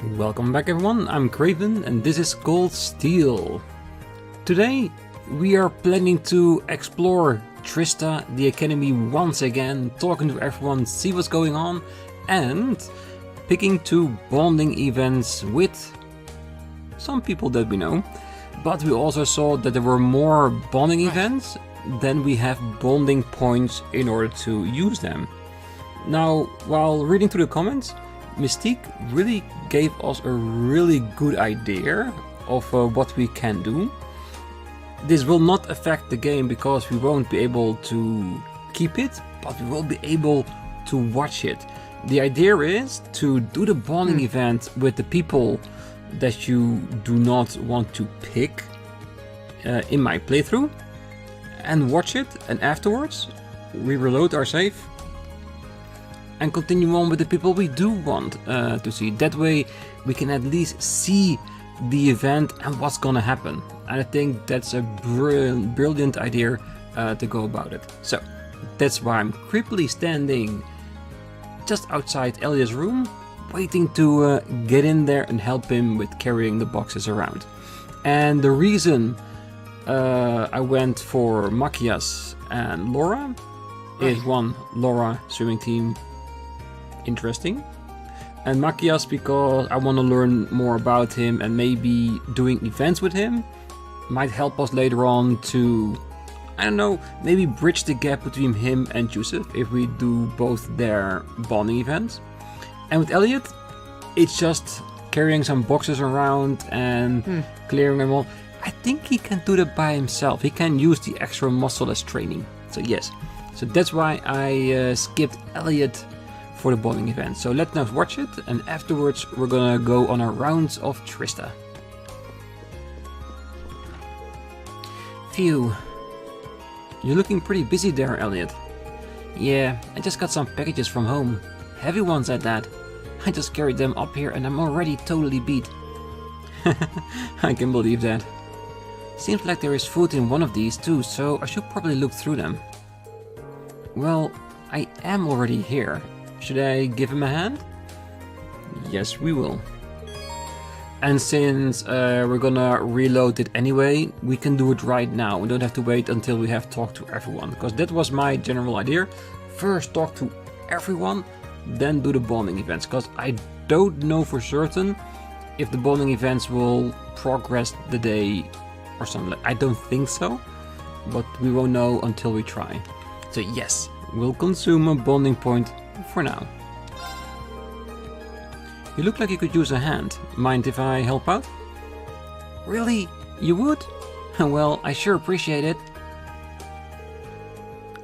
Welcome back everyone, I'm Craven and this is Cold Steel. Today we are planning to explore Trista, the Academy once again, talking to everyone, see what's going on, and picking 2 bonding events with some people that we know. But we also saw that there were more bonding events than we have bonding points in order to use them. Now, while reading through the comments, Mystique really gave us a really good idea of what we can do. This will not affect the game because we won't be able to keep it, but we will be able to watch it. The idea is to do the bonding event with the people that you do not want to pick in my playthrough and watch it, and afterwards we reload our save and continue on with the people we do want to see. That way we can at least see the event and what's gonna happen. And I think that's a brilliant idea to go about it. So that's why I'm creepily standing just outside Elliot's room, waiting to get in there and help him with carrying the boxes around. And the reason I went for Machias and Laura is one, Laura, swimming team, interesting, and Machias because I want to learn more about him, and maybe doing events with him might help us later on to, I don't know, maybe bridge the gap between him and Joseph if we do both their bonding events. And with Elliot, it's just carrying some boxes around and clearing them all. I think he can do that by himself. He can use the extra muscle as training. So yes, so that's why I skipped Elliot for the bonding event. So let's now watch it, and afterwards we're gonna go on our rounds of Trista. Phew. You're looking pretty busy there, Elliot. Yeah, I just got some packages from home. Heavy ones at that. I just carried them up here and I'm already totally beat. I can believe that. Seems like there is food in one of these too, so I should probably look through them. Well, I am already here. Should I give him a hand? Yes, we will. And since we're gonna reload it anyway, we can do it right now. We don't have to wait until we have talked to everyone, because that was my general idea. First talk to everyone, then do the bonding events, because I don't know for certain if the bonding events will progress the day or something. I don't think so, but we won't know until we try. So yes, we'll consume a bonding point for now. You look like you could use a hand. Mind if I help out? Really? You would? Well, I sure appreciate it.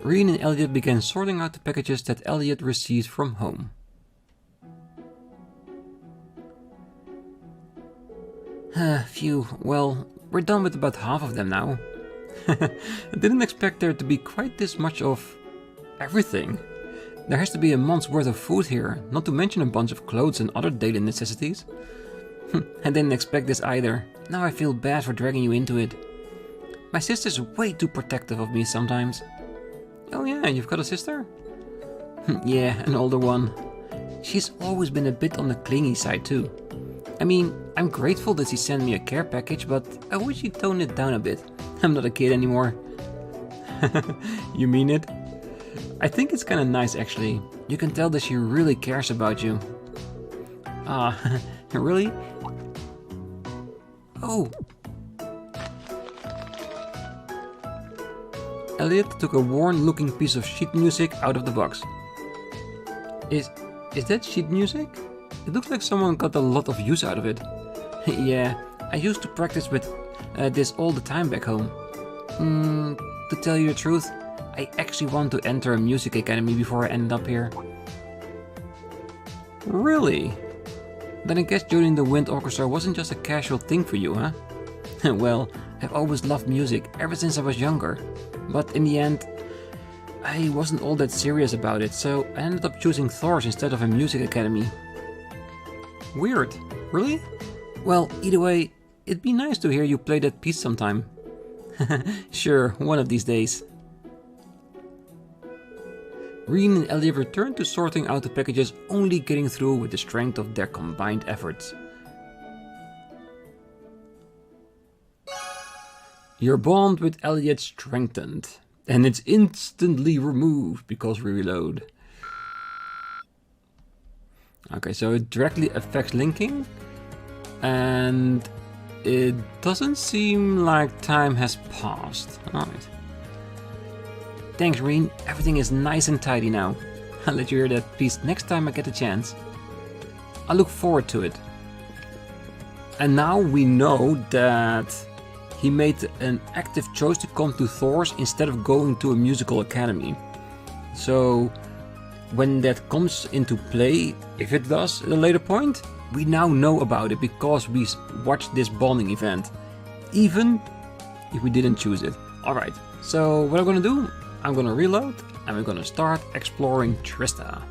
Rean and Elliot began sorting out the packages that Elliot received from home. Phew, well, we're done with about half of them now. I didn't expect there to be quite this much of everything. There has to be a month's worth of food here, not to mention a bunch of clothes and other daily necessities. I didn't expect this either. Now I feel bad for dragging you into it. My sister's way too protective of me sometimes. Oh yeah, you've got a sister? Yeah, an older one. She's always been a bit on the clingy side too. I mean, I'm grateful that she sent me a care package, but I wish she'd tone it down a bit. I'm not a kid anymore. You mean it? I think it's kinda nice actually. You can tell that she really cares about you. Ah, really? Oh! Elliot took a worn-looking piece of sheet music out of the box. Is that sheet music? It looks like someone got a lot of use out of it. Yeah, I used to practice with this all the time back home. To tell you the truth, I actually want to enter a music academy before I ended up here. Really? Then I guess joining the wind orchestra wasn't just a casual thing for you, huh? Well, I've always loved music ever since I was younger. But in the end, I wasn't all that serious about it, so I ended up choosing Thors instead of a music academy. Weird. Really? Well, either way, it'd be nice to hear you play that piece sometime. Sure, one of these days. Rean and Elliot returned to sorting out the packages, only getting through with the strength of their combined efforts. Your bond with Elliot strengthened, and it's instantly removed because we reload. Okay, so it directly affects linking, and it doesn't seem like time has passed. Alright. Thanks, Rean. Everything is nice and tidy now. I'll let you hear that piece next time I get a chance. I look forward to it. And now we know that he made an active choice to come to Thors instead of going to a musical academy. So when that comes into play, if it does at a later point, we now know about it because we watched this bonding event, even if we didn't choose it. Alright, so what I'm gonna do, I'm gonna reload and we're gonna start exploring Trista.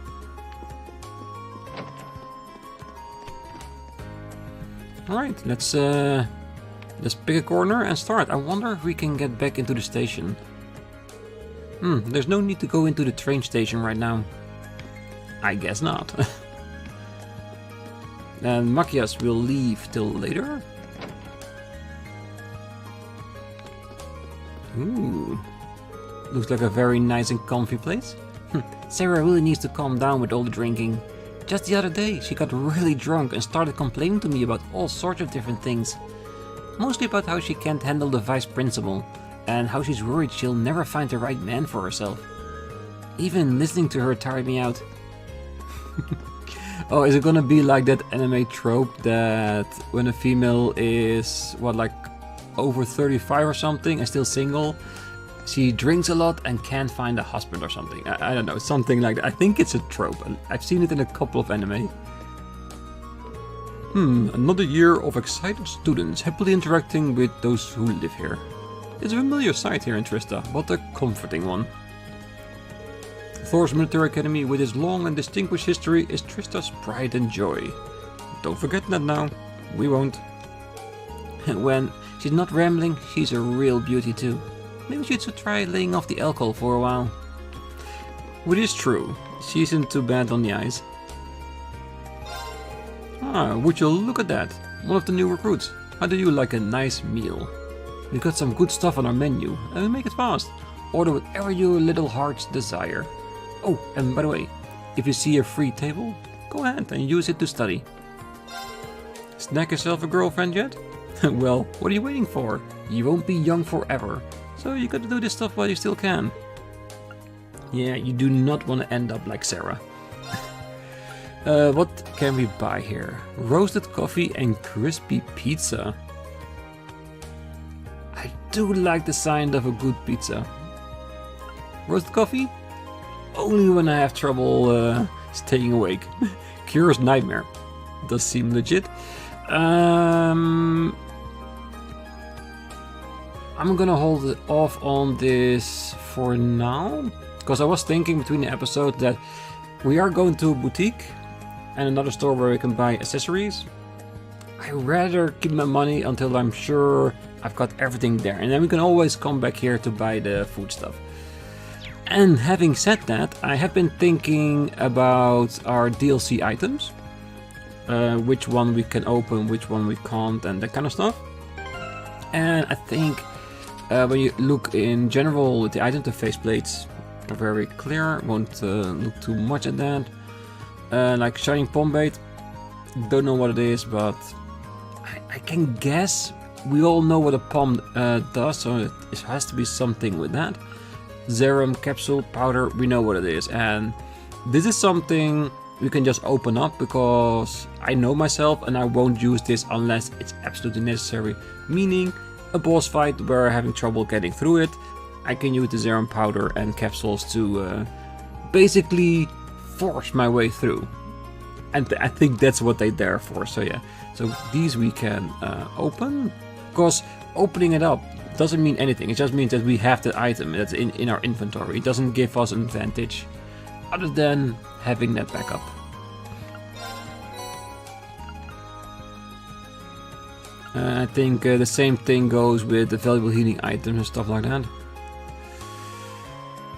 Alright, let's pick a corner and start. I wonder if we can get back into the station. There's no need to go into the train station right now. I guess not. And Machias will leave till later. Ooh. Looks like a very nice and comfy place. Sarah really needs to calm down with all the drinking. Just the other day, she got really drunk and started complaining to me about all sorts of different things. Mostly about how she can't handle the vice principal, and how she's worried she'll never find the right man for herself. Even listening to her tired me out. Oh, is it gonna be like that anime trope that when a female is, what, like over 35 or something and still single, she drinks a lot and can't find a husband or something? I don't know, something like that. I think it's a trope, and I've seen it in a couple of anime. Another year of excited students happily interacting with those who live here. It's a familiar sight here in Trista, but a comforting one. Thors Military Academy, with its long and distinguished history, is Trista's pride and joy. Don't forget that now. We won't. When she's not rambling, she's a real beauty too. Maybe she should try laying off the alcohol for a while. Which is true. She isn't too bad on the ice. Would you look at that? One of the new recruits. How do you like a nice meal? We've got some good stuff on our menu, and we make it fast. Order whatever your little hearts desire. Oh, and by the way, if you see a free table, go ahead and use it to study. Snack yourself a girlfriend yet? Well, what are you waiting for? You won't be young forever, so you gotta do this stuff while you still can. Yeah, you do not want to end up like Sarah. What can we buy here? Roasted coffee and crispy pizza. I do like the sound of a good pizza. Roasted coffee? Only when I have trouble staying awake. Curious nightmare. Does seem legit. I'm gonna hold it off on this for now, because I was thinking between the episodes that we are going to a boutique and another store where we can buy accessories. I'd rather keep my money until I'm sure I've got everything there, and then we can always come back here to buy the food stuff. And having said that, I have been thinking about our DLC items. Which one we can open, which one we can't, and that kind of stuff. And I think when you look in general, the items, the faceplates are very clear. Won't look too much at that. Like Shining Palm Bait, don't know what it is, but I can guess. We all know what a palm does, so it has to be something with that. Serum capsule powder, we know what it is, and this is something we can just open up because I know myself and I won't use this unless it's absolutely necessary. Meaning a boss fight where I'm having trouble getting through it, I can use the serum powder and capsules to basically force my way through. And I think that's what they're there for, so yeah. So these we can open, because opening it up doesn't mean anything. It just means that we have the item that's in our inventory. It doesn't give us an advantage other than having that backup. I think the same thing goes with the valuable healing items and stuff like that.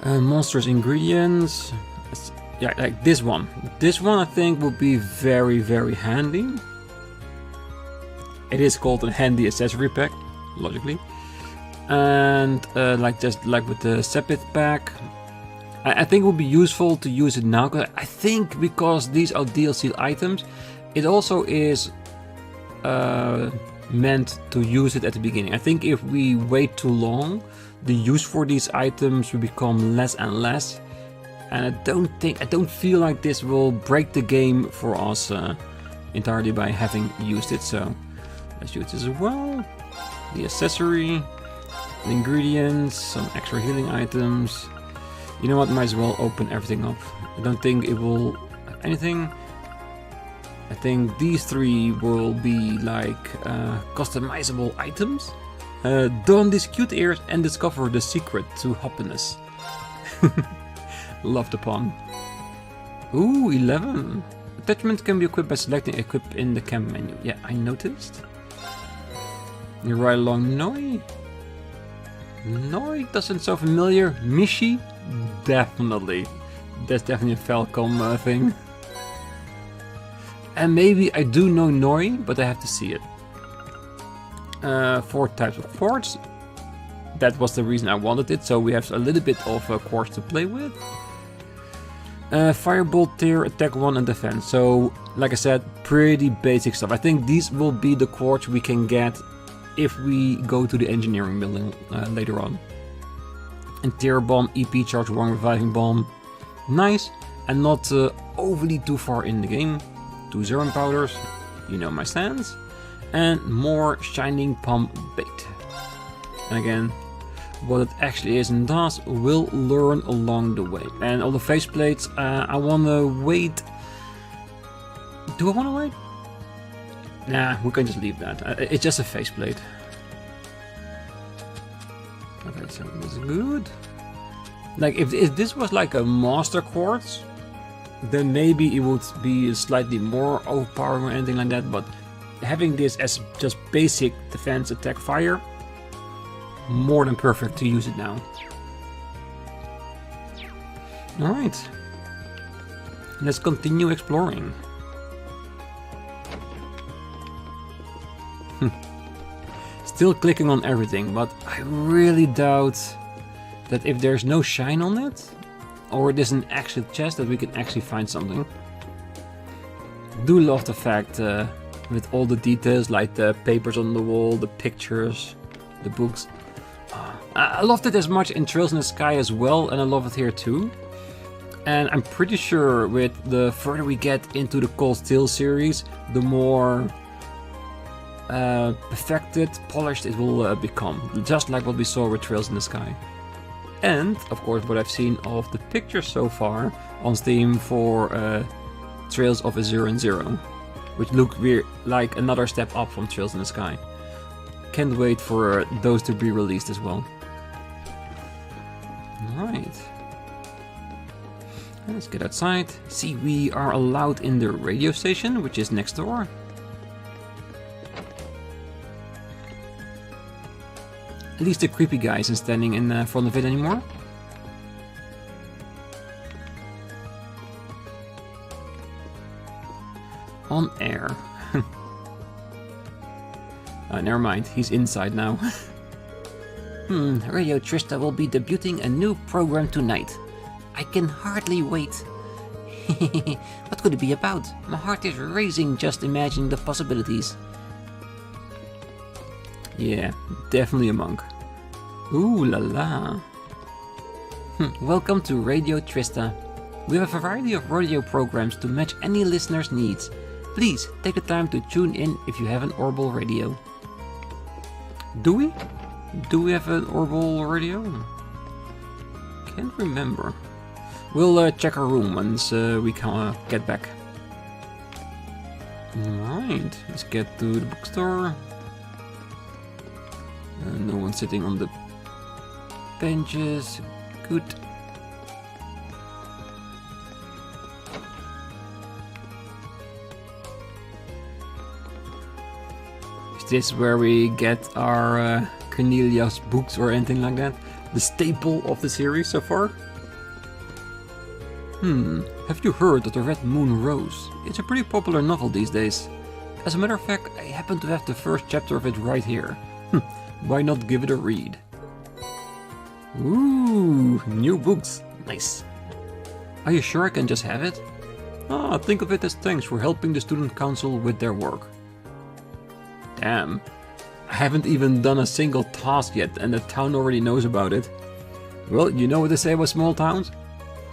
Monstrous ingredients. Yeah, like this one. This one I think will be very, very handy. It is called a handy accessory pack, logically. And just like with the Sepith pack, I think it would be useful to use it now. I think because these are DLC items, it also is meant to use it at the beginning. I think if we wait too long, the use for these items will become less and less. And I don't feel like this will break the game for us entirely by having used it. So let's use this as well. The accessory, the ingredients, some extra healing items. You know what? Might as well open everything up. I don't think it will have anything. I think these three will be like customizable items. Don these cute ears and discover the secret to happiness. Love the pun. Ooh, 11. Attachment can be equipped by selecting equip in the camp menu. Yeah, I noticed. You ride along Noi. Noi doesn't sound familiar. Mishi? Definitely. That's definitely a Falcom thing. And maybe I do know Noi, but I have to see it. 4 types of quartz. That was the reason I wanted it, so we have a little bit of quartz to play with. Firebolt tier, attack 1 and defense. So, like I said, pretty basic stuff. I think these will be the quartz we can get if we go to the engineering building later on. And tier bomb, EP charge 1 reviving bomb. Nice, and not overly too far in the game. 2 Zerum powders, you know my stance. And more shining pump bait. And again, what it actually is and does, we'll learn along the way. And all the faceplates, I wanna wait. Do I wanna wait? Nah, we can just leave that. It's just a faceplate. Okay, so this is good. Like, if this was like a master quartz, then maybe it would be slightly more overpowering or anything like that, but having this as just basic defense, attack, fire, more than perfect to use it now. Alright. Let's continue exploring. Still clicking on everything, but I really doubt that if there's no shine on it, or it is an actual chest, that we can actually find something. I do love the fact with all the details, like the papers on the wall, the pictures, the books. I loved it as much in Trails in the Sky as well, and I love it here too. And I'm pretty sure with the further we get into the Cold Steel series, the more perfected, polished it will become. Just like what we saw with Trails in the Sky. And, of course, what I've seen of the pictures so far on Steam for Trails of Azure and Zero, which look like another step up from Trails in the Sky. Can't wait for those to be released as well. Alright. Let's get outside. See, we are allowed in the radio station, which is next door. At least the creepy guy isn't standing in front of it anymore. On air. Never mind, he's inside now. Radio Trista will be debuting a new program tonight. I can hardly wait. What could it be about? My heart is racing just imagining the possibilities. Yeah, definitely a monk. Ooh la la. Welcome to Radio Trista. We have a variety of radio programs to match any listener's needs. Please take the time to tune in if you have an Orbital radio. Do we? Do we have an Orbital radio? Can't remember. We'll check our room once we can get back. Alright, let's get to the bookstore. No one sitting on the benches. Good. Is this where we get our Cornelius books or anything like that? The staple of the series so far? Have you heard of the Red Moon Rose? It's a pretty popular novel these days. As a matter of fact, I happen to have the first chapter of it right here. Why not give it a read? Ooh, new books. Nice. Are you sure I can just have it? Ah, think of it as thanks for helping the student council with their work. Damn. I haven't even done a single task yet and the town already knows about it. Well, you know what they say about small towns?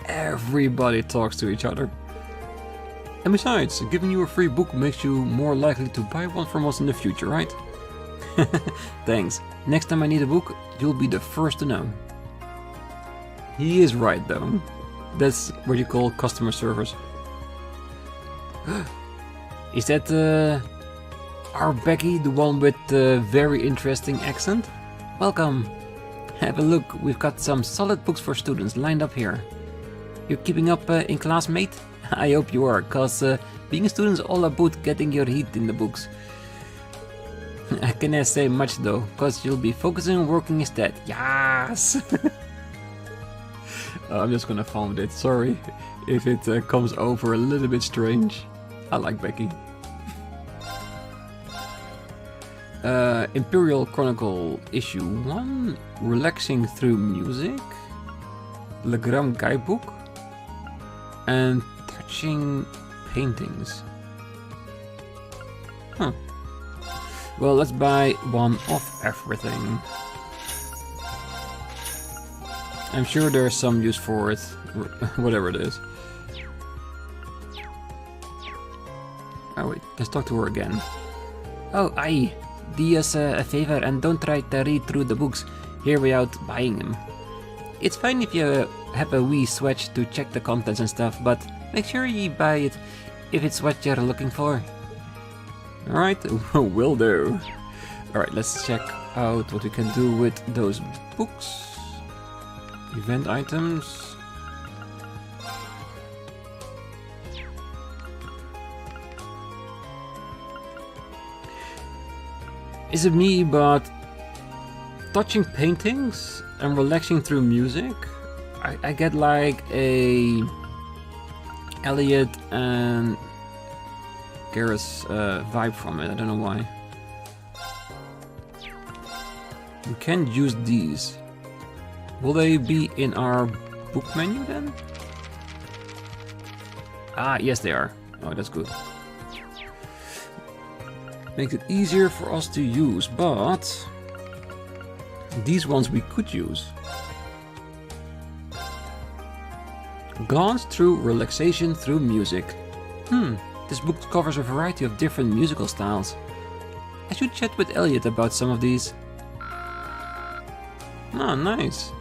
Everybody talks to each other. And besides, giving you a free book makes you more likely to buy one from us in the future, right? Thanks. Next time I need a book, you'll be the first to know. He is right though. That's what you call customer service. Is that our Becky, the one with the very interesting accent? Welcome. Have a look, we've got some solid books for students lined up here. You're keeping up in class, mate? I hope you are, cause being a student is all about getting your heat in the books. I cannot say much though, cause you'll be focusing on working instead. Yes! I'm just gonna phone with it, sorry if it comes over a little bit strange. I like Becky. Imperial Chronicle issue 1, Relaxing Through Music, Legram Guidebook, and Touching Paintings. Huh. Well, let's buy one of everything. I'm sure there's some use for it, whatever it is. Oh wait, let's talk to her again. Oh, aye. Do us a favor and don't try to read through the books here without buying them. It's fine if you have a wee swatch to check the contents and stuff, but make sure you buy it if it's what you're looking for. Alright, will do. Alright, let's check out what we can do with those books. Event items. Is it me, but touching paintings and relaxing through music? I get like a Elliot and Gareth's vibe from it, I don't know why. We can use these. Will they be in our book menu then? Ah, yes they are. Oh, that's good. Makes it easier for us to use, but these ones we could use. Glance through relaxation through music. This book covers a variety of different musical styles. I should chat with Elliot about some of these. Ah, nice.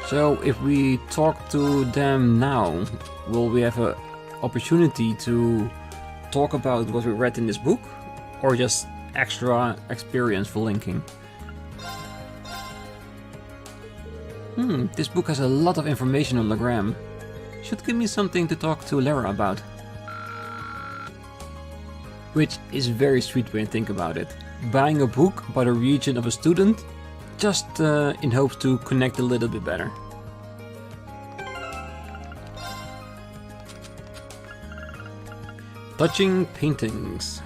So if we talk to them now, will we have an opportunity to talk about what we read in this book, or just extra experience for linking? This book has a lot of information on Legram. Should give me something to talk to Lara about. Which is very sweet when you think about it. Buying a book about a region of a student, just in hopes to connect a little bit better. Touching paintings.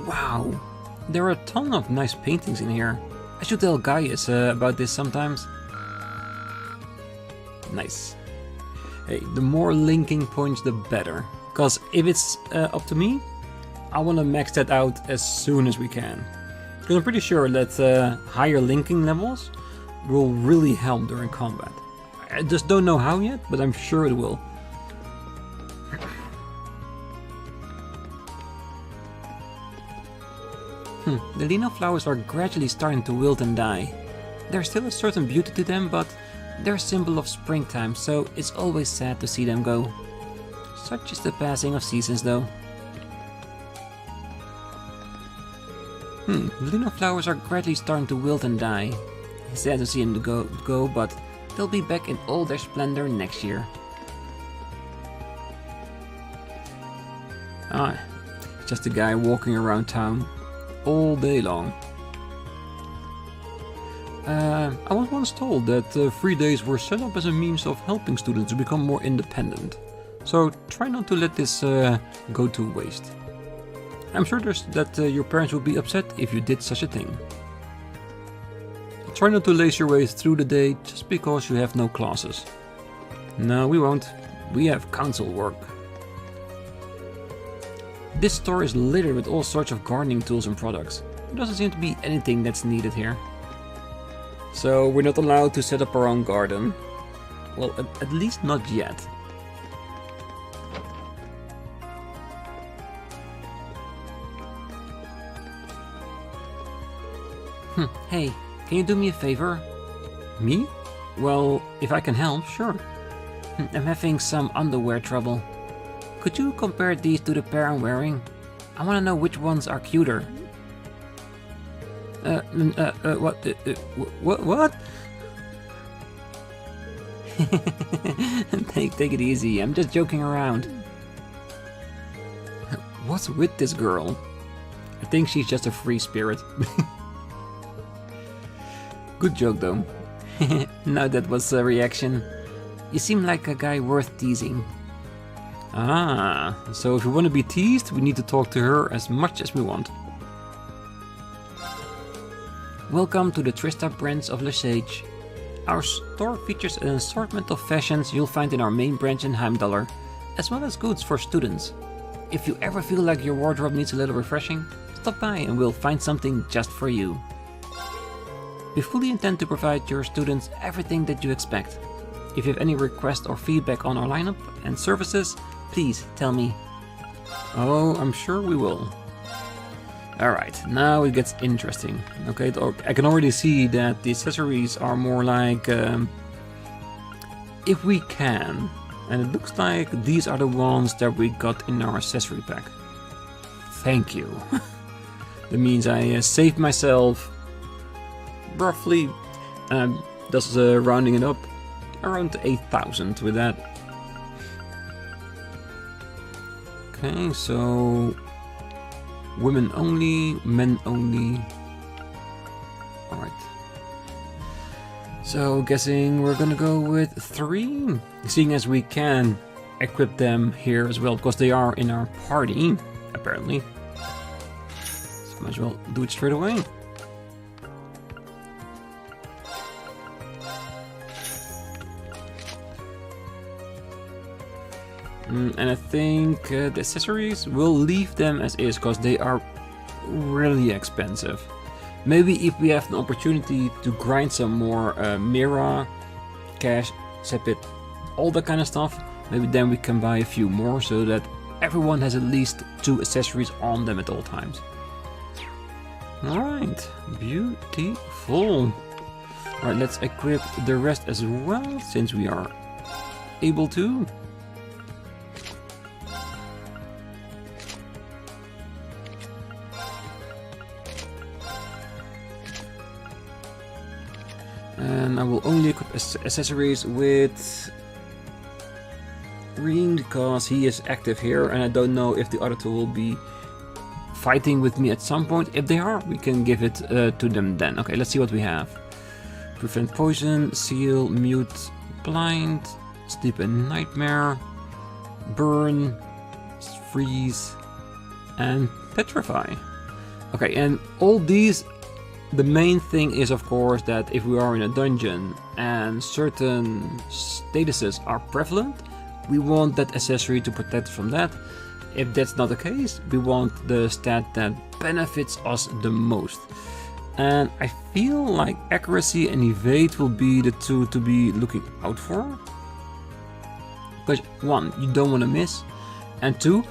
Wow, there are a ton of nice paintings in here. I should tell Gaius about this sometimes. Nice. Hey, the more linking points the better. Cause if it's up to me, I want to max that out as soon as we can. Because I'm pretty sure that higher linking levels will really help during combat. I just don't know how yet, but I'm sure it will. The lino flowers are gradually starting to wilt and die. There's still a certain beauty to them, but they're a symbol of springtime, so it's always sad to see them go. Such is the passing of seasons though. The lino flowers are gradually starting to wilt and die. It's sad to see them go, but they'll be back in all their splendor next year. Ah, just a guy walking around town all day long. I was once told that free days were set up as a means of helping students to become more independent. So try not to let this go to waste. I'm sure that your parents would be upset if you did such a thing. Try not to laze your way through the day just because you have no classes. No, we won't. We have council work. This store is littered with all sorts of gardening tools and products. There doesn't seem to be anything that's needed here. So we're not allowed to set up our own garden. Well, at least not yet. Hey, can you do me a favor? Me? Well, if I can help, sure. I'm having some underwear trouble. Could you compare these to the pair I'm wearing? I want to know which ones are cuter. What? Take it easy, I'm just joking around. What's with this girl? I think she's just a free spirit. Good joke though. Now that was a reaction. You seem like a guy worth teasing. Ah, so if we want to be teased, we need to talk to her as much as we want. Welcome to the Trista branch of Lesage. Our store features an assortment of fashions you'll find in our main branch in Heimdallr, as well as goods for students. If you ever feel like your wardrobe needs a little refreshing, stop by and we'll find something just for you. We fully intend to provide your students everything that you expect. If you have any requests or feedback on our lineup and services, please tell me. Oh, I'm sure we will. Alright, now it gets interesting. Okay, I can already see that the accessories are more like if we can. And it looks like these are the ones that we got in our accessory pack. Thank you. That means I saved myself roughly, just rounding it up, around 8,000 with that. Okay, so women only, men only. Alright. So guessing we're gonna go with 3, seeing as we can equip them here as well, because they are in our party, apparently. So might as well do it straight away. And I think the accessories, will leave them as is, because they are really expensive. Maybe if we have the opportunity to grind some more Mira, cash, Sepit, all that kind of stuff, maybe then we can buy a few more so that everyone has at least 2 accessories on them at all times. Alright, beautiful. Alright, let's equip the rest as well, since we are able to. And I will only equip accessories with Rean because he is active here, and I don't know if the other two will be fighting with me at some point. If they are, we can give it to them then. Okay, let's see what we have. Prevent poison, seal, mute, blind, sleep and nightmare, burn, freeze, and petrify. Okay, and all these, the main thing is of course that if we are in a dungeon and certain statuses are prevalent, we want that accessory to protect us from that. If that's not the case, we want the stat that benefits us the most. And I feel like accuracy and evade will be the two to be looking out for. Because 1, you don't want to miss, and 2,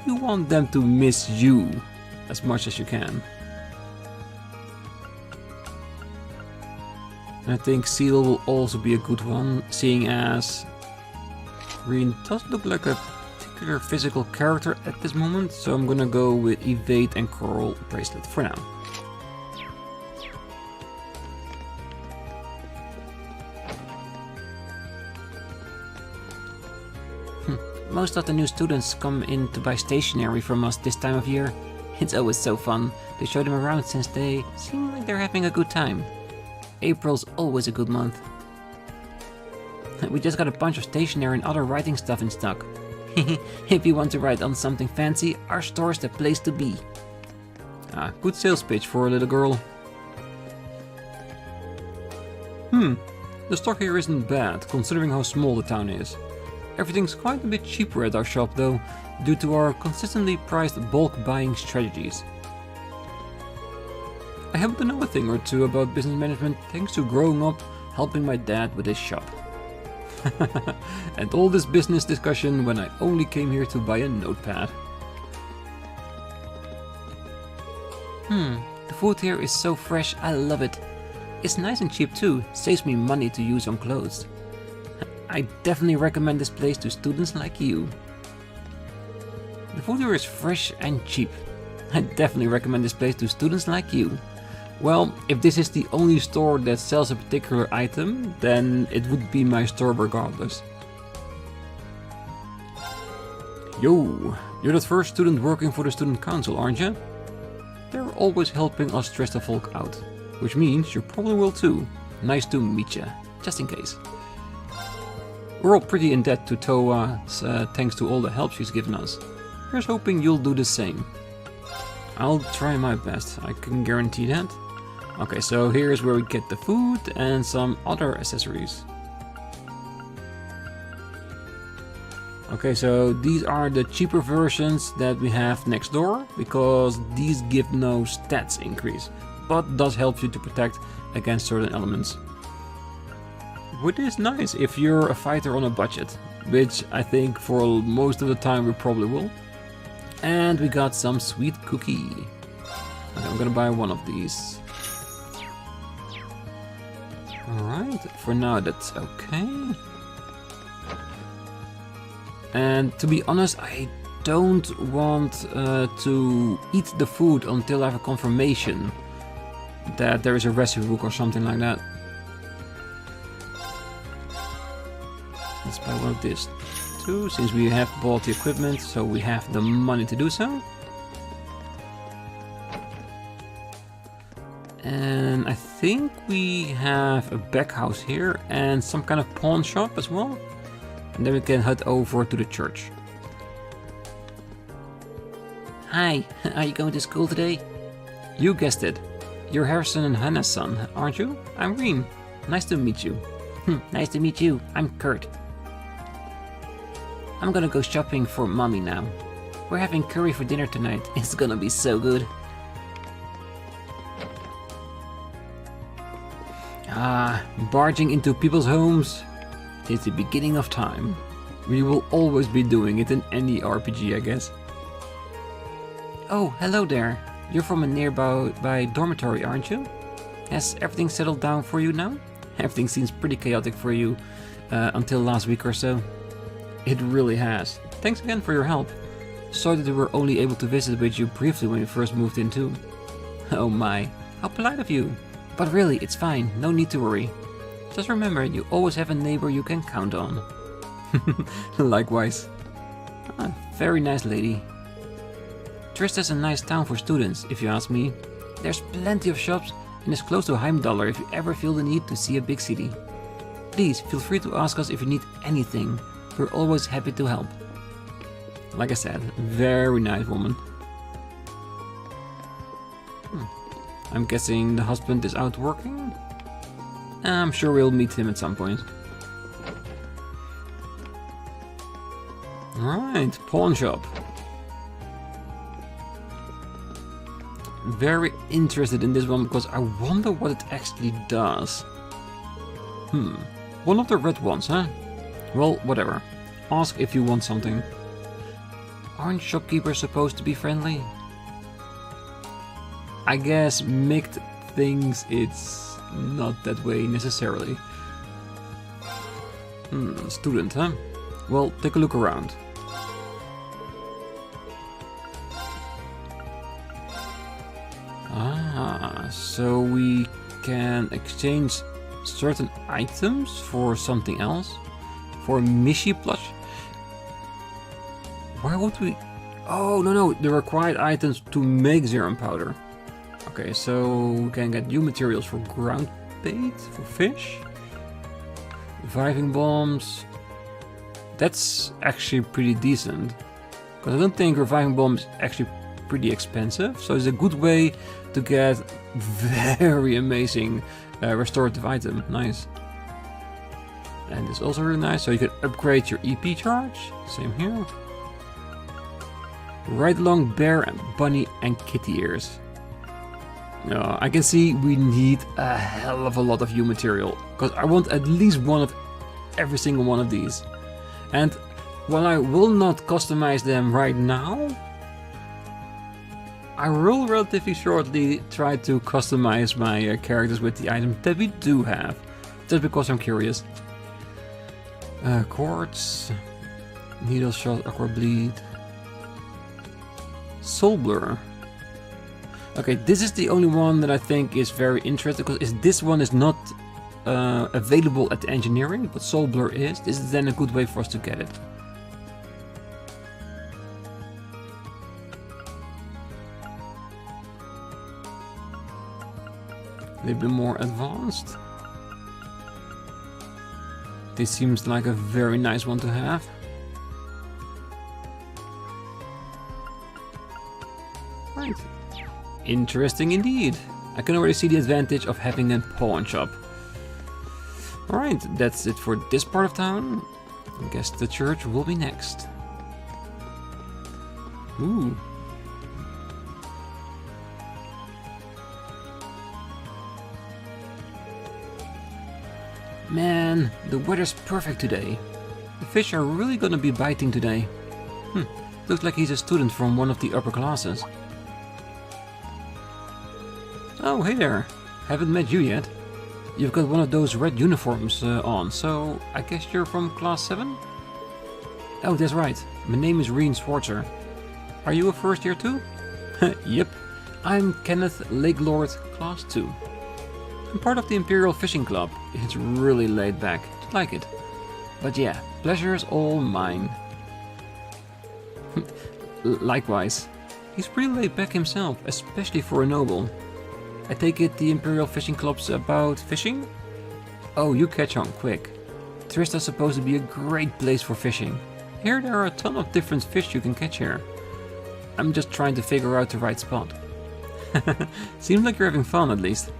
you want them to miss you as much as you can. And I think seal will also be a good one, seeing as Rean does look like a particular physical character at this moment, so I'm gonna go with evade and coral bracelet for now. Most of the new students come in to buy stationery from us this time of year. It's always so fun. They show them around since they seem like they're having a good time. April's always a good month. We just got a bunch of stationery and other writing stuff in stock. If you want to write on something fancy, our store's the place to be. Ah, good sales pitch for a little girl. The stock here isn't bad, considering how small the town is. Everything's quite a bit cheaper at our shop though, due to our consistently priced bulk buying strategies. I happen to know a thing or two about business management thanks to growing up helping my dad with his shop. And all this business discussion when I only came here to buy a notepad. The food here is so fresh, I love it. It's nice and cheap too, saves me money to use on clothes. I definitely recommend this place to students like you. The food here is fresh and cheap. I definitely recommend this place to students like you. Well, if this is the only store that sells a particular item, then it would be my store regardless. Yo, you're that first student working for the student council, aren't you? They're always helping us Trista folk out, which means you probably will too. Nice to meet ya, just in case. We're all pretty in debt to Towa, thanks to all the help she's given us. Here's hoping you'll do the same. I'll try my best, I can guarantee that. Okay, so here's where we get the food and some other accessories. Okay, so these are the cheaper versions that we have next door, because these give no stats increase, but does help you to protect against certain elements. Which is nice if you're a fighter on a budget, which I think for most of the time we probably will. And we got some sweet cookie. Okay, I'm gonna buy one of these. Alright, for now that's okay. And to be honest, I don't want to eat the food until I have a confirmation that there is a recipe book or something like that. Let's buy one of these too, since we have bought the equipment, so we have the money to do so. And I think we have a back house here and some kind of pawn shop as well. And then we can head over to the church. Hi, are you going to school today? You guessed it. You're Harrison and Hannah's son, aren't you? I'm Rean. Nice to meet you. Nice to meet you. I'm Kurt. I'm gonna go shopping for mommy now. We're having curry for dinner tonight. It's gonna be so good. Barging into people's homes is the beginning of time. We will always be doing it in any RPG, I guess. Oh, hello there. You're from a nearby dormitory, aren't you? Has everything settled down for you now? Everything seems pretty chaotic for you until last week or so. It really has. Thanks again for your help. Sorry that we were only able to visit with you briefly when we first moved in too. Oh my, how polite of you. But really, it's fine, no need to worry. Just remember, you always have a neighbor you can count on. Likewise. Very nice lady. Trista's a nice town for students, if you ask me. There's plenty of shops and it's close to Heimdallr if you ever feel the need to see a big city. Please feel free to ask us if you need anything. We're always happy to help. Like I said, very nice woman. I'm guessing the husband is out working? I'm sure we'll meet him at some point. Alright, pawn shop. Very interested in this one because I wonder what it actually does. One of the red ones, huh? Well, whatever. Ask if you want something. Aren't shopkeepers supposed to be friendly? I guess Mikt thinks it's not that way necessarily. Student, huh? Well, take a look around. So we can exchange certain items for something else? For Mishi plush? Why would we... Oh, no, the required items to make Zerum powder. Okay, so we can get new materials for ground bait, for fish. Reviving bombs. That's actually pretty decent. Because I don't think reviving bomb is actually pretty expensive. So it's a good way to get very amazing restorative item. Nice. And it's also really nice, so you can upgrade your EP charge. Same here. Right along bear and bunny and kitty ears. No, I can see we need a hell of a lot of U material, because I want at least one of every single one of these. And while I will not customize them right now, I will relatively shortly try to customize my characters with the items that we do have, just because I'm curious. Quartz, needle shot, aqua bleed, soul blur. Okay, this is the only one that I think is very interesting, because this one is not available at the engineering, but soul blur is. This is then a good way for us to get it. A little bit more advanced. This seems like a very nice one to have. Right. Interesting indeed. I can already see the advantage of having a pawn shop. Alright, that's it for this part of town. I guess the church will be next. Ooh. Man, the weather's perfect today. The fish are really gonna be biting today. Looks like he's a student from one of the upper classes. Oh, hey there. Haven't met you yet. You've got one of those red uniforms on, so I guess you're from class 7? Oh, that's right. My name is Rean Schwarzer. Are you a first year too? Yep. I'm Kenneth Lakelord, class 2. I'm part of the Imperial Fishing Club. It's really laid back. Like it. But yeah, pleasure is all mine. Likewise. He's pretty laid back himself, especially for a noble. I take it the Imperial Fishing Club's about fishing? Oh, you catch on quick. Trista's supposed to be a great place for fishing. Here there are a ton of different fish you can catch here. I'm just trying to figure out the right spot. Seems like you're having fun at least.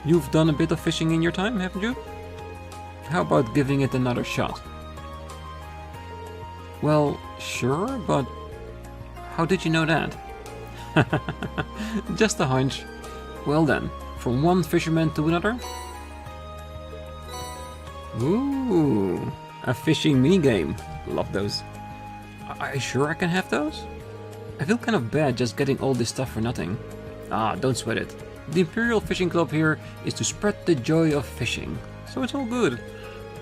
You've done a bit of fishing in your time, haven't you? How about giving it another shot? Well, sure, but how did you know that? Just a hunch. Well then, from one fisherman to another? Ooh, a fishing minigame. Love those. Are you sure I can have those? I feel kind of bad just getting all this stuff for nothing. Ah, don't sweat it. The Imperial Fishing Club here is to spread the joy of fishing, so it's all good.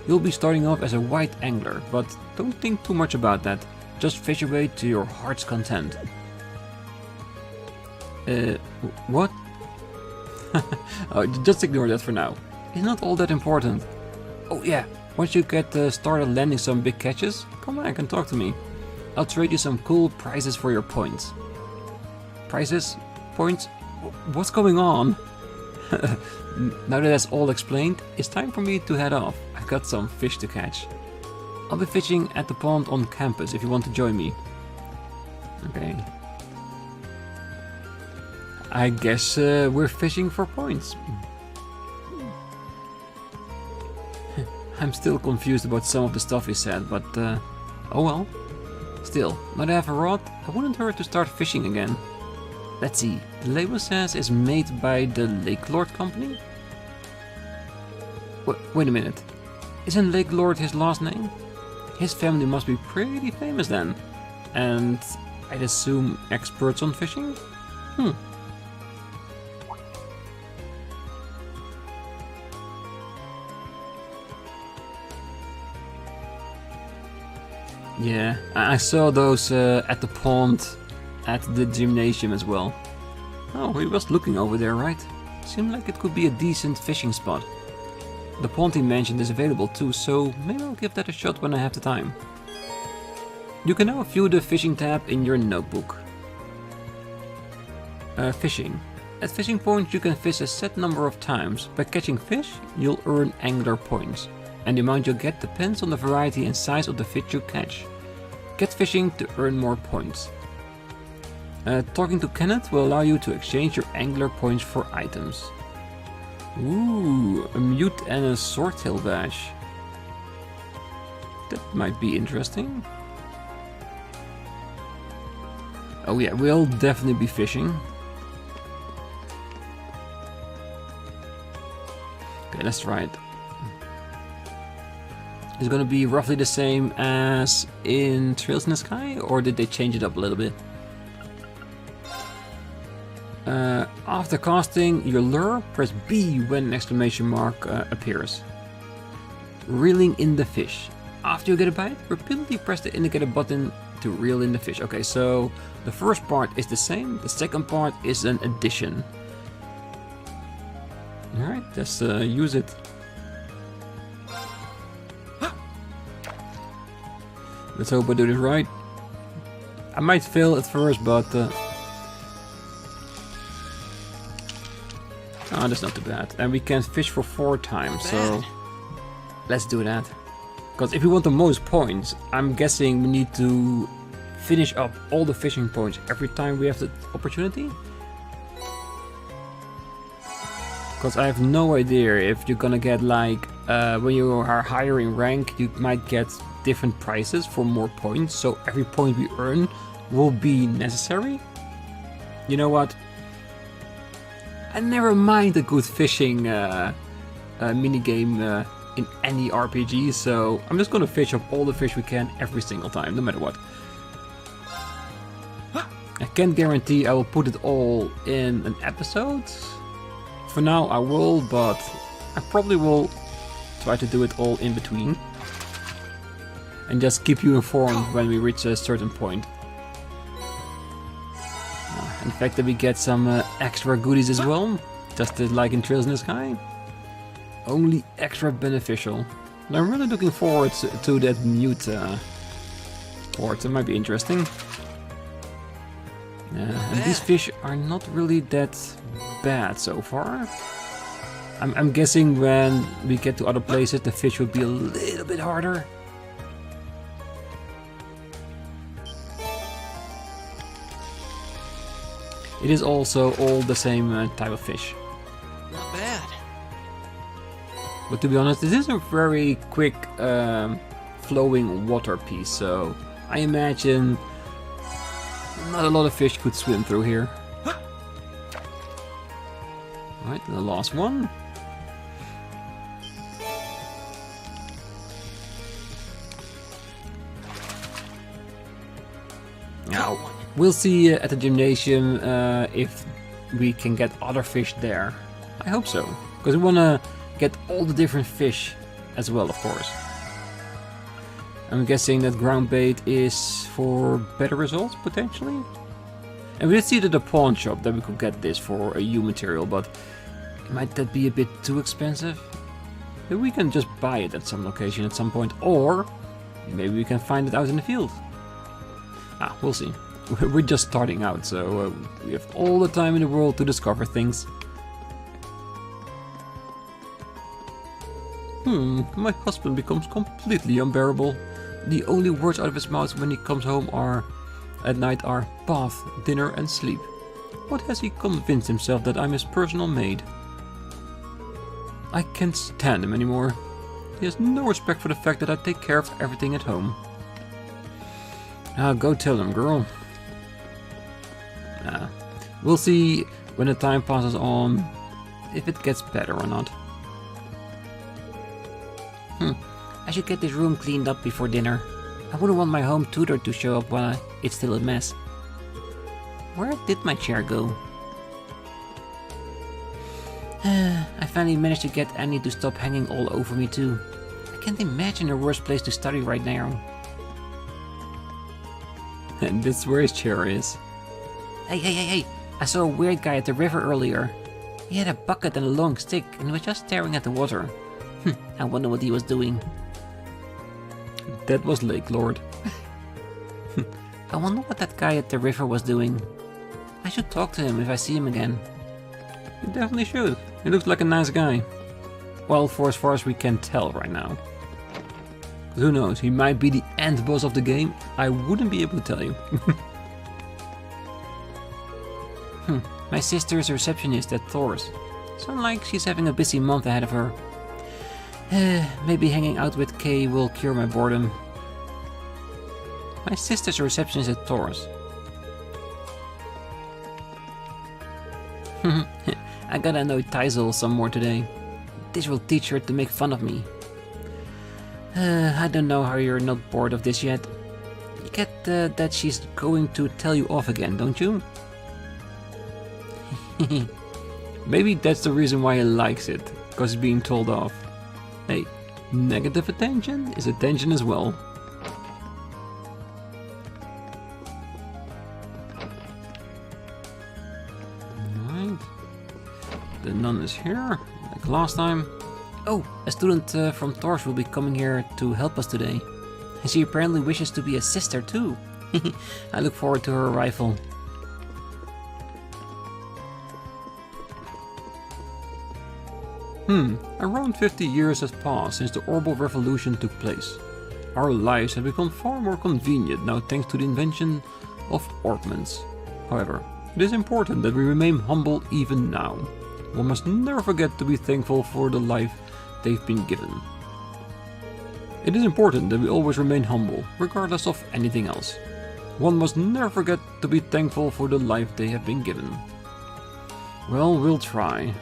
You'll be starting off as a white angler, but don't think too much about that. Just fish away to your heart's content. What? Oh, just ignore that for now. It's not all that important. Oh yeah, once you get started landing some big catches, come back and talk to me. I'll trade you some cool prizes for your points. Prizes? Points? What's going on? Now that that's all explained, it's time for me to head off. I've got some fish to catch. I'll be fishing at the pond on campus if you want to join me. Okay. I guess we're fishing for points. I'm still confused about some of the stuff he said, but oh well. Still, now that I have a rod, I wouldn't hurt to start fishing again. Let's see, the label says it's made by the Lakelord company? Wait a minute, isn't Lakelord his last name? His family must be pretty famous then. And I'd assume experts on fishing? Yeah, I saw those at the pond at the gymnasium as well. Oh, he was looking over there, right? Seemed like it could be a decent fishing spot. The pond he mentioned is available too, so maybe I'll give that a shot when I have the time. You can now view the fishing tab in your notebook. Fishing. At fishing points you can fish a set number of times. By catching fish, you'll earn angler points. And the amount you'll get depends on the variety and size of the fish you catch. Get fishing to earn more points. Talking to Kenneth will allow you to exchange your angler points for items. Ooh, a mute and a swordtail badge. That might be interesting. Oh yeah, we'll definitely be fishing. Okay, let's try it. Is it gonna be roughly the same as in Trails in the Sky, or did they change it up a little bit? After casting your lure, press B when an exclamation mark appears. Reeling in the fish. After you get a bite, repeatedly press the indicator button to reel in the fish. Okay, so the first part is the same, the second part is an addition. Alright, let's use it. Let's hope I do this right. I might fail at first, but... oh, that's not too bad. And we can fish for 4 times, so... let's do that. Because if we want the most points, I'm guessing we need to finish up all the fishing points every time we have the opportunity. Because I have no idea if you're gonna get like, when you are higher in rank, you might get different prices for more points. So every point we earn will be necessary. You know what? I never mind a good fishing minigame in any RPG, so I'm just gonna fish up all the fish we can every single time, no matter what. I can't guarantee I will put it all in an episode. For now I will, but I probably will try to do it all in between. And just keep you informed when we reach a certain point. In fact that we get some extra goodies as well, just like in Trails in the Sky. Only extra beneficial. And I'm really looking forward to that mute port, it might be interesting. And these fish are not really that bad so far. I'm guessing when we get to other places the fish will be a little bit harder. It is also all the same type of fish. Not bad. But to be honest, this is a very quick flowing water piece, so I imagine not a lot of fish could swim through here. Alright, the last one. Now, we'll see at the gymnasium if we can get other fish there. I hope so, because we want to get all the different fish as well, of course. I'm guessing that ground bait is for better results, potentially? And we did see at the pawn shop that we could get this for a U material, but might that be a bit too expensive? Maybe we can just buy it at some location at some point, or maybe we can find it out in the field. Ah, we'll see. We're just starting out, so we have all the time in the world to discover things. My husband becomes completely unbearable. The only words out of his mouth when he comes home at night are bath, dinner and sleep. What has he convinced himself that I'm his personal maid? I can't stand him anymore. He has no respect for the fact that I take care of everything at home. Go tell him, girl. We'll see when the time passes on if it gets better or not. I should get this room cleaned up before dinner. I wouldn't want my home tutor to show up while it's still a mess. Where did my chair go? I finally managed to get Annie to stop hanging all over me too. I can't imagine a worse place to study right now. And this is where his chair is. Hey! I saw a weird guy at the river earlier. He had a bucket and a long stick and he was just staring at the water. I wonder what he was doing. That was Lake Lord. I wonder what that guy at the river was doing. I should talk to him if I see him again. You definitely should. He looks like a nice guy. Well, for as far as we can tell right now. Who knows, he might be the end boss of the game. I wouldn't be able to tell you. My sister is a receptionist at Thors. Sounds like she's having a busy month ahead of her. Maybe hanging out with Kay will cure my boredom. My sister's reception is at Thors. I gotta annoy Tyzel some more today. This will teach her to make fun of me. I don't know how you're not bored of this yet. You get that she's going to tell you off again, don't you? Maybe that's the reason why he likes it, because he's being told off. Hey, negative attention is attention as well. Alright. The nun is here, like last time. Oh, a student from Thors will be coming here to help us today. And she apparently wishes to be a sister too. I look forward to her arrival. Around 50 years has passed since the Orbital Revolution took place. Our lives have become far more convenient now thanks to the invention of ornaments. However, it is important that we remain humble even now. One must never forget to be thankful for the life they've been given. It is important that we always remain humble, regardless of anything else. One must never forget to be thankful for the life they have been given. Well, we'll try.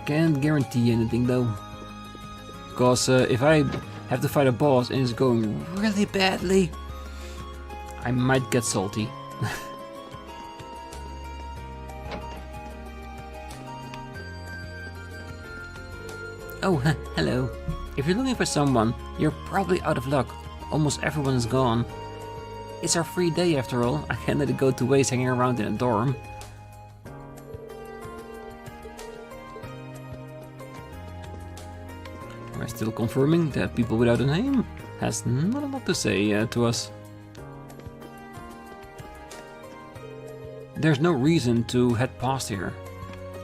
Can't guarantee anything though. Because if I have to fight a boss and it's going really badly, I might get salty. Oh, hello. If you're looking for someone, you're probably out of luck. Almost everyone is gone. It's our free day after all. I can't let it go to waste hanging around in a dorm. We're still confirming that people without a name has not a lot to say to us. There's no reason to head past here.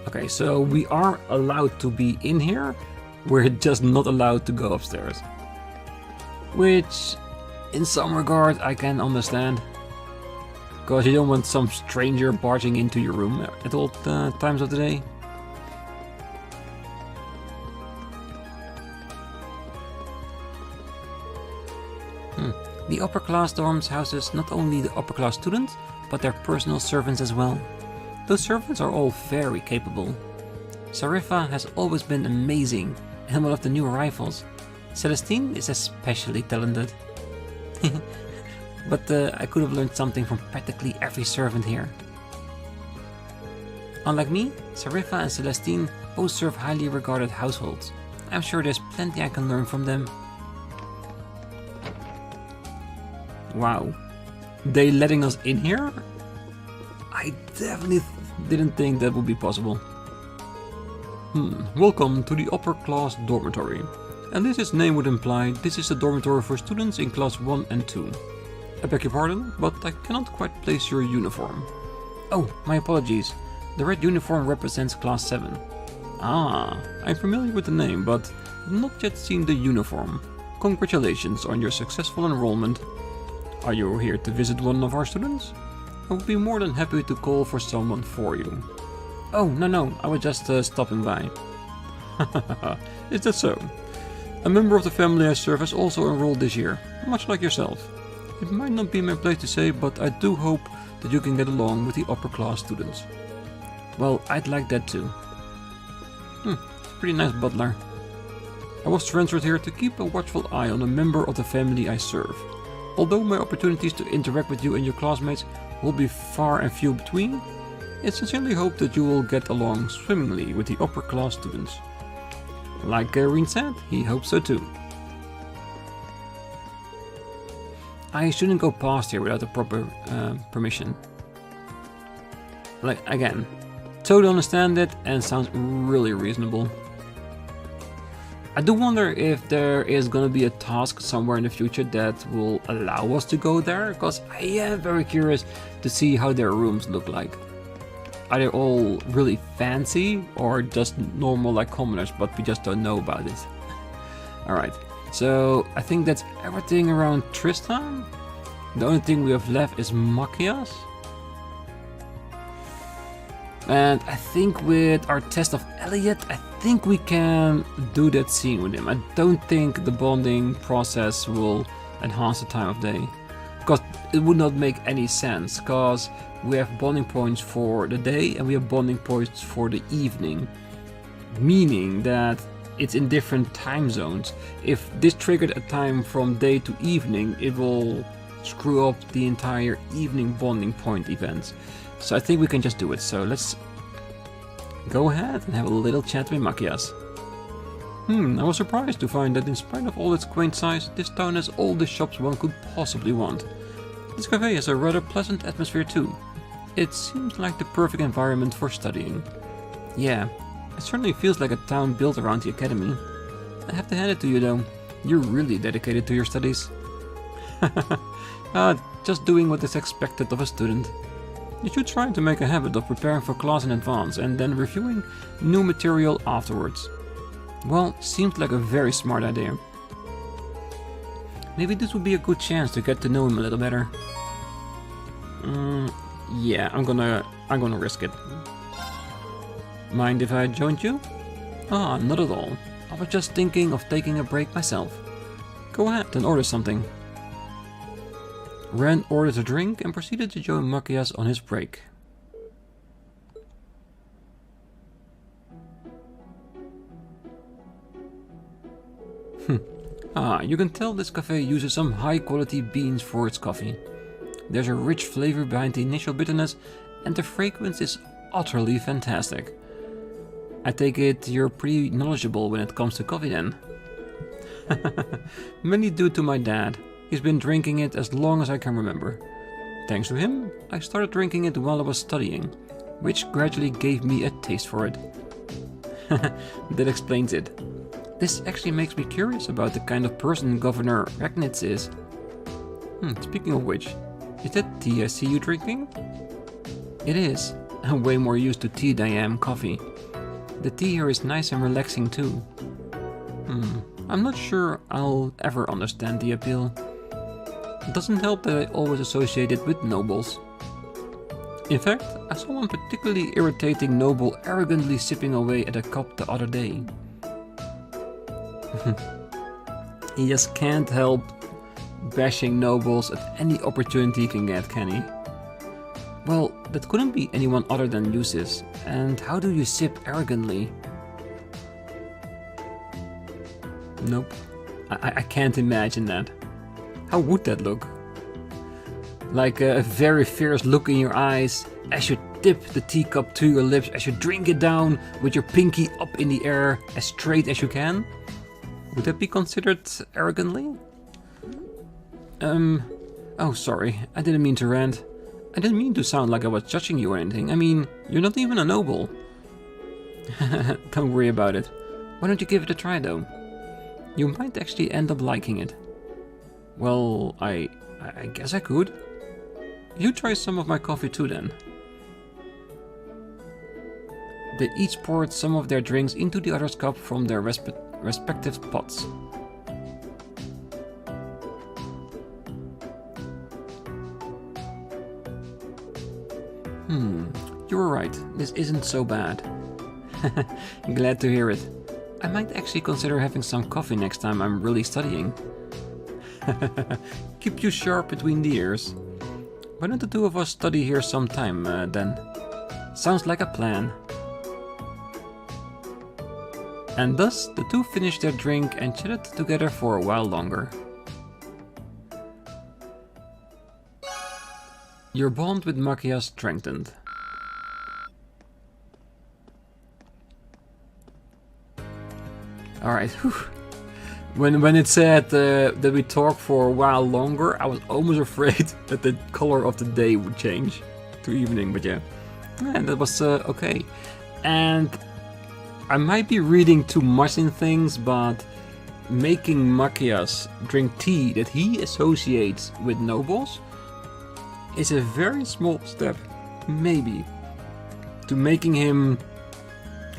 Okay, so we are allowed to be in here. We're just not allowed to go upstairs. Which, in some regard, I can understand. Because you don't want some stranger barging into your room at all times of the day. The upper class dorms houses not only the upper class students, but their personal servants as well. Those servants are all very capable. Sarifa has always been amazing, and one of the new arrivals. Celestine is especially talented. But I could have learned something from practically every servant here. Unlike me, Sarifa and Celestine both serve highly regarded households. I'm sure there's plenty I can learn from them. Wow, they letting us in here? I definitely didn't think that would be possible. Welcome to the upper class dormitory. And as its name would imply, this is a dormitory for students in class 1 and 2. I beg your pardon, but I cannot quite place your uniform. Oh, my apologies. The red uniform represents class 7. Ah, I'm familiar with the name, but have not yet seen the uniform. Congratulations on your successful enrollment. Are you here to visit one of our students? I would be more than happy to call for someone for you. Oh, no, I was just stopping by. Is that so? A member of the family I serve has also enrolled this year, much like yourself. It might not be my place to say, but I do hope that you can get along with the upper class students. Well, I'd like that too. Pretty nice butler. I was transferred here to keep a watchful eye on a member of the family I serve. Although my opportunities to interact with you and your classmates will be far and few between, it's sincerely hoped that you will get along swimmingly with the upper class students. Like Rean said, he hopes so too. I shouldn't go past here without the proper permission. Like, again, totally understand it and sounds really reasonable. I do wonder if there is gonna be a task somewhere in the future that will allow us to go there, because I am very curious to see how their rooms look like. Are they all really fancy or just normal like commoners, but we just don't know about it? Alright, so I think that's everything around Trista. The only thing we have left is Machias. And I think with our test of Elliot, I think we can do that scene with him. I don't think the bonding process will enhance the time of day. Because it would not make any sense, because we have bonding points for the day and we have bonding points for the evening. Meaning that it's in different time zones. If this triggered a time from day to evening, it will screw up the entire evening bonding point events. So I think we can just do it. So let's go ahead and have a little chat with Machias. I was surprised to find that in spite of all its quaint size, this town has all the shops one could possibly want. This cafe has a rather pleasant atmosphere too. It seems like the perfect environment for studying. Yeah, it certainly feels like a town built around the academy. I have to hand it to you though, you're really dedicated to your studies. Just doing what is expected of a student. You should try to make a habit of preparing for class in advance and then reviewing new material afterwards. Well, seems like a very smart idea. Maybe this would be a good chance to get to know him a little better. Yeah, I'm gonna risk it. Mind if I joined you? Ah, not at all. I was just thinking of taking a break myself. Go ahead and order something. Rean ordered a drink and proceeded to join Machias on his break. You can tell this cafe uses some high quality beans for its coffee. There's a rich flavor behind the initial bitterness and the fragrance is utterly fantastic. I take it you're pretty knowledgeable when it comes to coffee then? Mainly due to my dad. He's been drinking it as long as I can remember. Thanks to him, I started drinking it while I was studying, which gradually gave me a taste for it. That explains it. This actually makes me curious about the kind of person Governor Ragnitz is. Speaking of which, is that tea I see you drinking? It is. I'm way more used to tea than I am coffee. The tea here is nice and relaxing too. I'm not sure I'll ever understand the appeal. It doesn't help that I always associate it with nobles. In fact, I saw one particularly irritating noble arrogantly sipping away at a cup the other day. He just can't help bashing nobles at any opportunity he can get, can he? Well, that couldn't be anyone other than Lucis. And how do you sip arrogantly? Nope. I can't imagine that. How would that look? Like a very fierce look in your eyes as you tip the teacup to your lips, as you drink it down with your pinky up in the air as straight as you can? Would that be considered arrogantly? Oh sorry, I didn't mean to rant. I didn't mean to sound like I was judging you or anything. I mean, you're not even a noble. Don't worry about it. Why don't you give it a try though? You might actually end up liking it. Well, I guess I could. You try some of my coffee too then. They each poured some of their drinks into the other's cup from their respective pots. You were right, this isn't so bad. Glad to hear it. I might actually consider having some coffee next time I'm really studying. Keep you sharp between the ears. Why don't the two of us study here sometime then? Sounds like a plan. And thus the two finished their drink and chatted together for a while longer. Your bond with Machias strengthened. Alright, when it said that we talk for a while longer, I was almost afraid that the color of the day would change to evening, but yeah. And that was okay. And I might be reading too much in things, but making Machias drink tea that he associates with nobles is a very small step, maybe, to making him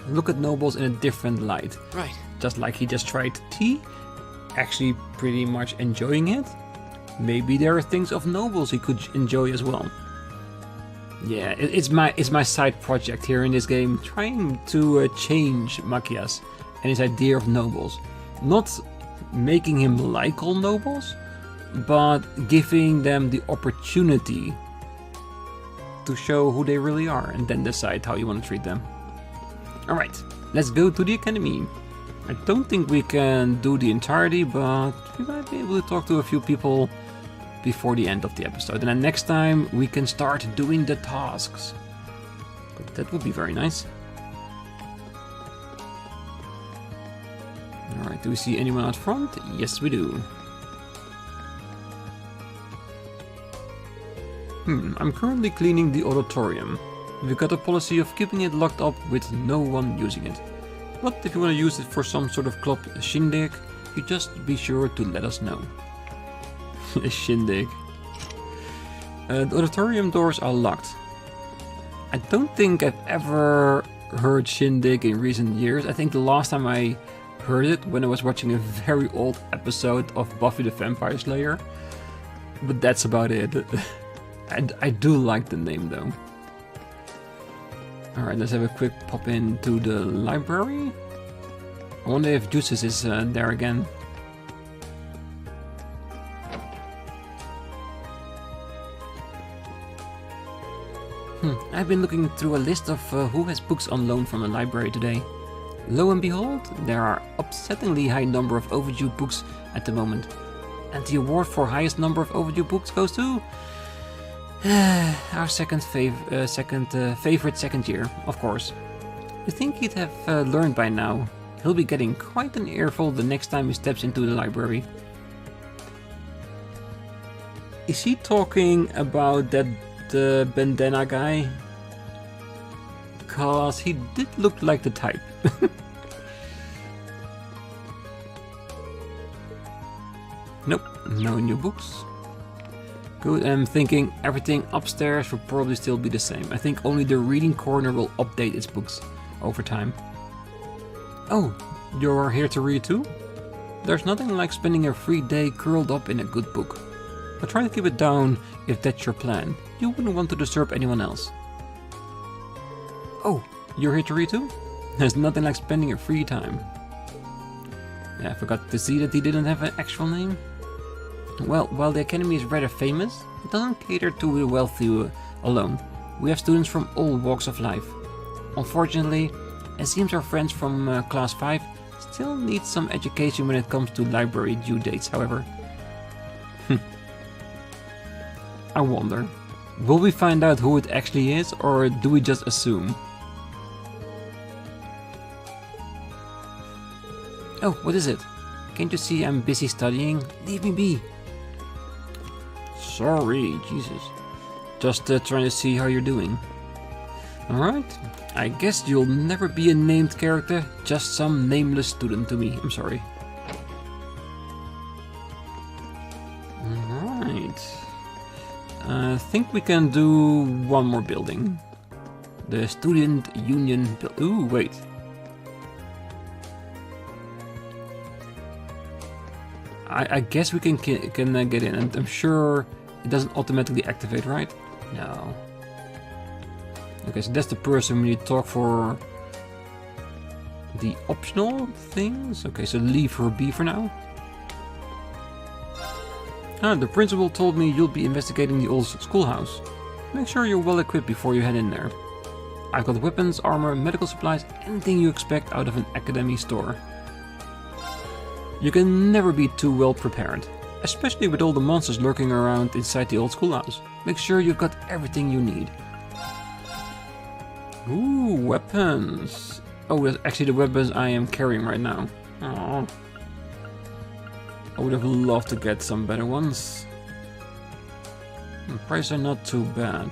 look at nobles in a different light. Right. Just like he just tried tea, actually pretty much enjoying it. Maybe there are things of nobles he could enjoy as well. Yeah, it's my side project here in this game, trying to change Machias and his idea of nobles. Not making him like all nobles, but giving them the opportunity to show who they really are and then decide how you want to treat them. Alright, let's go to the academy. I don't think we can do the entirety, but we might be able to talk to a few people before the end of the episode. And then next time we can start doing the tasks. That would be very nice. Alright, do we see anyone out front? Yes, we do. I'm currently cleaning the auditorium. We've got a policy of keeping it locked up with no one using it. But if you want to use it for some sort of club shindig, you just be sure to let us know. A shindig. The auditorium doors are locked. I don't think I've ever heard shindig in recent years. I think the last time I heard it when I was watching a very old episode of Buffy the Vampire Slayer. But that's about it. I do like the name though. Alright, let's have a quick pop into the library. I wonder if Juices is there again. I've been looking through a list of who has books on loan from the library today. Lo and behold, there are upsettingly high number of overdue books at the moment. And the award for highest number of overdue books goes to our favorite second year, of course. You think he'd have learned by now. He'll be getting quite an earful the next time he steps into the library. Is he talking about that bandana guy? Cause he did look like the type. Nope, no new books. Good, I'm thinking everything upstairs will probably still be the same. I think only the reading corner will update its books over time. Oh, you're here to read too? There's nothing like spending a free day curled up in a good book. But try to keep it down if that's your plan. You wouldn't want to disturb anyone else. Oh, you're here to read too? There's nothing like spending your free time. Yeah, I forgot to see that he didn't have an actual name. Well, while the academy is rather famous, it doesn't cater to the wealthy alone. We have students from all walks of life. Unfortunately, it seems our friends from class 5 still need some education when it comes to library due dates, however. I wonder, will we find out who it actually is, or do we just assume? Oh, what is it? Can't you see I'm busy studying? Leave me be. Sorry, Jesus. Just trying to see how you're doing. Alright, I guess you'll never be a named character, just some nameless student to me. I'm sorry. Alright. I think we can do one more building. The Student Union Ooh, wait. I guess we can get in, and I'm sure it doesn't automatically activate, right? No. Okay, so that's the person we need to talk for the optional things. Okay, so leave her be for now. The principal told me you'll be investigating the old schoolhouse. Make sure you're well equipped before you head in there. I've got weapons, armor, medical supplies, anything you expect out of an academy store. You can never be too well prepared, especially with all the monsters lurking around inside the old schoolhouse. Make sure you've got everything you need. Ooh, weapons. Oh, that's actually the weapons I am carrying right now. Aww. I would have loved to get some better ones. The prices are not too bad.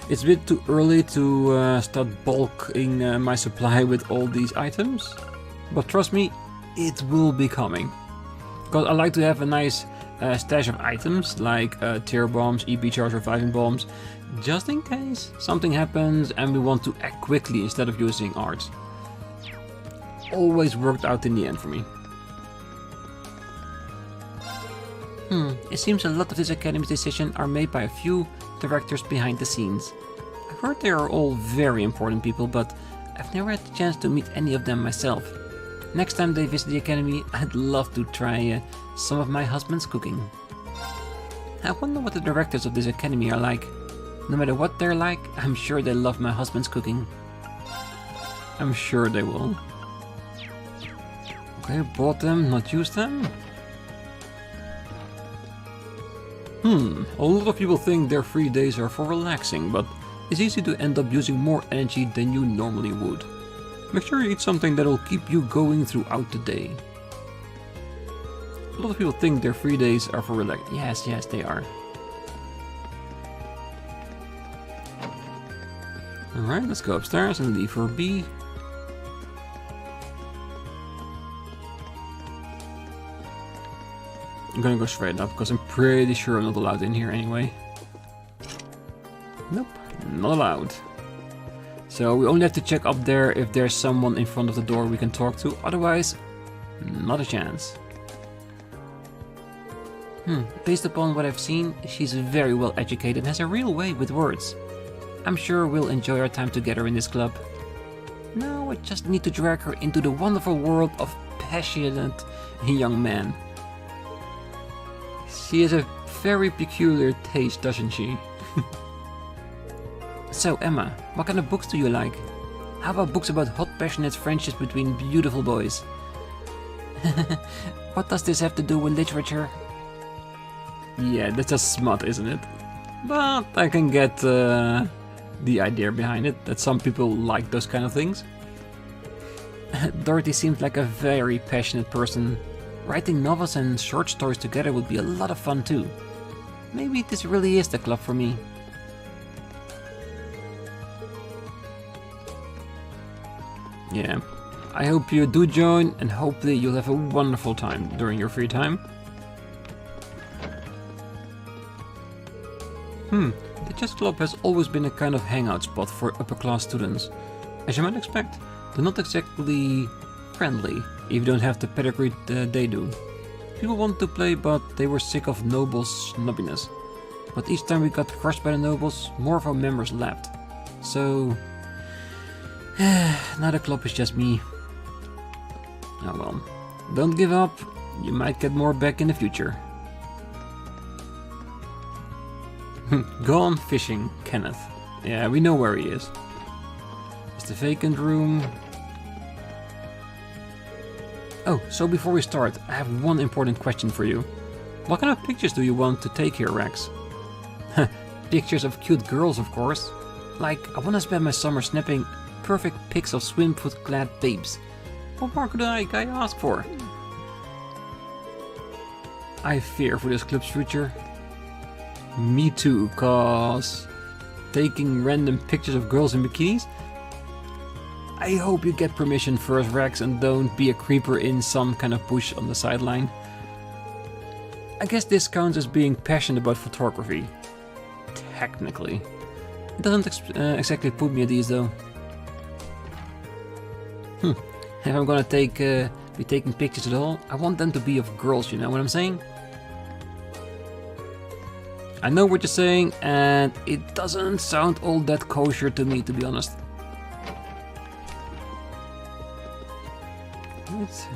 It's a bit too early to start bulking my supply with all these items. But trust me, it will be coming. Because I like to have a nice stash of items like tear bombs, EP charge reviving bombs, just in case something happens and we want to act quickly instead of using arts. Always worked out in the end for me. It seems a lot of this academy's decisions are made by a few directors behind the scenes. I've heard they are all very important people, but I've never had the chance to meet any of them myself. Next time they visit the academy, I'd love to try some of my husband's cooking. I wonder what the directors of this academy are like. No matter what they're like, I'm sure they love my husband's cooking. I'm sure they will. Okay, bought them, not used them. A lot of people think their free days are for relaxing, but it's easy to end up using more energy than you normally would. Make sure you eat something that'll keep you going throughout the day. A lot of people think their free days are for relax. Yes, they are. Alright, let's go upstairs and leave for B. I'm gonna go straight up because I'm pretty sure I'm not allowed in here anyway. Nope, not allowed. So we only have to check up there if there's someone in front of the door we can talk to, otherwise, not a chance. Based upon what I've seen, she's very well educated and has a real way with words. I'm sure we'll enjoy our time together in this club. Now I just need to drag her into the wonderful world of passionate young men. She has a very peculiar taste, doesn't she? So Emma, what kind of books do you like? How about books about hot, passionate friendships between beautiful boys? What does this have to do with literature? Yeah, that's just smut, isn't it? But I can get the idea behind it, that some people like those kind of things. Dorothy seems like a very passionate person. Writing novels and short stories together would be a lot of fun too. Maybe this really is the club for me. Yeah, I hope you do join and hopefully you'll have a wonderful time during your free time. The chess club has always been a kind of hangout spot for upper class students. As you might expect, they're not exactly friendly if you don't have the pedigree they do. People wanted to play, but they were sick of Noble's snobbiness. But each time we got crushed by the Nobles, more of our members left. So now the club is just me. Oh well, don't give up, you might get more back in the future. Gone fishing, Kenneth. Yeah, we know where he is. It's the vacant room. Oh, so before we start, I have one important question for you. What kind of pictures do you want to take here, Rex? Pictures of cute girls, of course. Like, I want to spend my summer snapping perfect pics of swimfoot-clad babes. What more could I ask for? I fear for this club's future. Me too, cause taking random pictures of girls in bikinis? I hope you get permission first, Rex, and don't be a creeper in some kind of bush on the sideline. I guess this counts as being passionate about photography. Technically. It doesn't exactly put me at ease though. If I'm gonna be taking pictures at all, I want them to be of girls, you know what I'm saying? I know what you're saying, and it doesn't sound all that kosher to me, to be honest.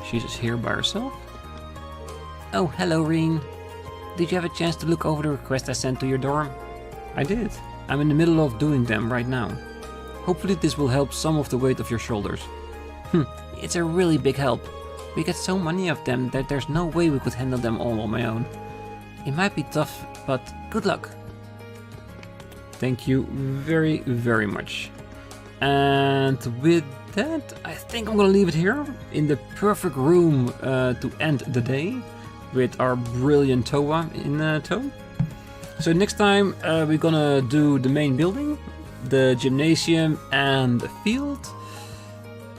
She's just here by herself. Oh, hello, Rean. Did you have a chance to look over the request I sent to your dorm? I did. I'm in the middle of doing them right now. Hopefully this will help some of the weight of your shoulders. It's a really big help. We get so many of them that there's no way we could handle them all on my own. It might be tough, but good luck. Thank you very, very much. And with that, I think I'm gonna leave it here in the perfect room to end the day with our brilliant Towa in tow. So next time we're gonna do the main building, the gymnasium and the field.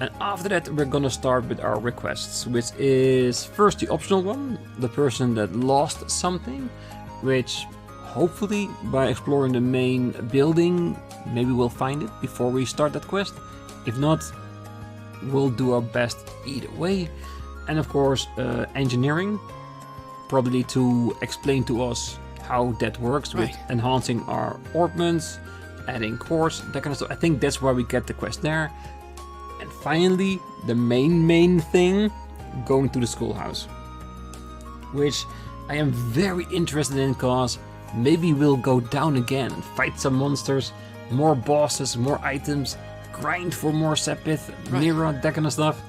And after that we're gonna start with our requests, which is first the optional one, the person that lost something, which hopefully by exploring the main building maybe we'll find it before we start that quest. If not, we'll do our best either way. And of course engineering, probably to explain to us how that works with enhancing our ordnance adding cores, that kind of stuff. I think that's why we get the quest there. And finally, the main thing, going to the schoolhouse. Which I am very interested in, cause maybe we'll go down again, fight some monsters, more bosses, more items, grind for more Sepith, Mira, that kind of stuff.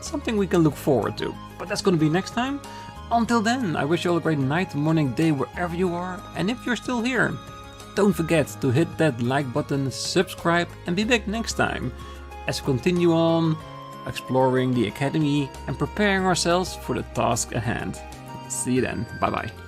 Something we can look forward to, but that's gonna be next time. Until then, I wish you all a great night, morning, day, wherever you are, and if you're still here, don't forget to hit that like button, subscribe, and be back next time as we continue on exploring the academy and preparing ourselves for the task at hand. See you then, bye bye.